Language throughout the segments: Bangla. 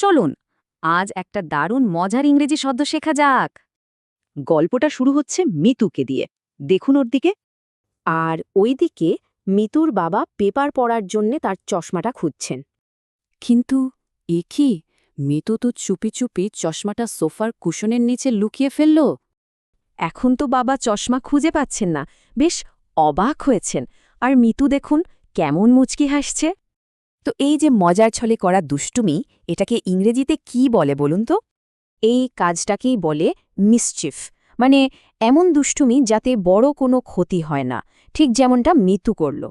চলুন আজ একটা দারুণ মজার ইংরেজি শব্দ শেখা যাক। গল্পটা শুরু হচ্ছে মিতুকে দিয়ে। দেখুন ওর দিকে। আর ওইদিকে মিতুর বাবা পেপার পড়ার জন্যে তার চশমাটা খুঁজছেন। কিন্তু এ কি, মিতু তো চুপি চুপি চশমাটা সোফার কুশনের নিচে লুকিয়ে ফেলল। এখন তো বাবা চশমা খুঁজে পাচ্ছেন না, বেশ অবাক হয়েছেন। আর মিতু দেখুন কেমন মুচকি হাসছে। তো এই যে মজার ছলে করা দুষ্টুমি, এটাকে ইংরেজিতে কি বলে বলুন তো? এই কাজটাকেই বলে মিসচিফ, মানে এমন দুষ্টুমি যাতে বড় কোনো ক্ষতি হয় না, ঠিক যেমনটা মিতু করল।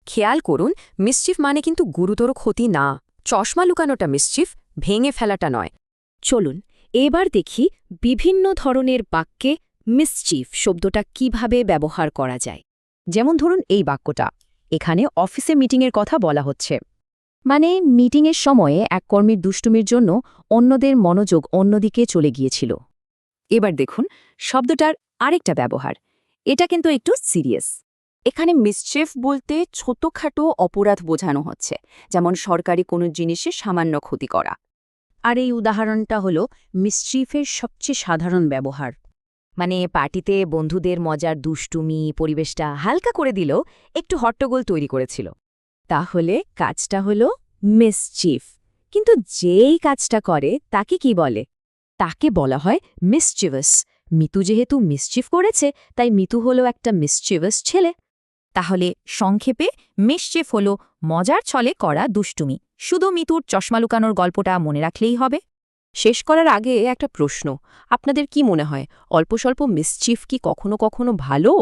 খেয়াল করুন, মিসচিফ মানে কিন্তু গুরুতর ক্ষতি না। চশমা লুকানোটা মিসচিফ, ভেঙে ফেলাটা নয়। চলুন এবার দেখি বিভিন্ন ধরনের বাক্যে মিসচিফ শব্দটা কিভাবে ব্যবহার করা যায়। যেমন ধরুন এই বাক্যটা, এখানে অফিসে মিটিংয়ের কথা বলা হচ্ছে। মানে মিটিংয়ের সময়ে এক কর্মীর দুষ্টুমির জন্য অন্যদের মনোযোগ অন্যদিকে চলে গিয়েছিল। এবার দেখুন শব্দটার আরেকটা ব্যবহার, এটা কিন্তু একটু সিরিয়াস। এখানে মিসচিফ বলতে ছোটখাটো অপরাধ বোঝানো হচ্ছে, যেমন সরকারি কোনো জিনিসে সামান্য ক্ষতি করা। আর এই উদাহরণটা হলো মিসচিফের সবচেয়ে সাধারণ ব্যবহার। মানে পার্টিতে বন্ধুদের মজার দুষ্টুমি পরিবেশটা হালকা করে দিলেও একটু হট্টগোল তৈরি করেছিল। তাহলে কাজটা হলো মিসচিফ, কিন্তু যেই কাজটা করে তাকে কি বলে? তাকে বলা হয় মিসচিভাস। মিতু যেহেতু মিসচিফ করেছে, তাই মিতু হলো একটা মিসচিভাস ছেলে। তাহলে সংক্ষেপে মিসচিফ হল মজার ছলে করা দুষ্টুমি। শুধু মিতুর চশমা লুকানোর গল্পটা মনে রাখলেই হবে। শেষ করার আগে একটা প্রশ্ন, আপনাদের কি মনে হয় অল্প স্বল্প মিসচিফ কি কখনো কখনো ভালো?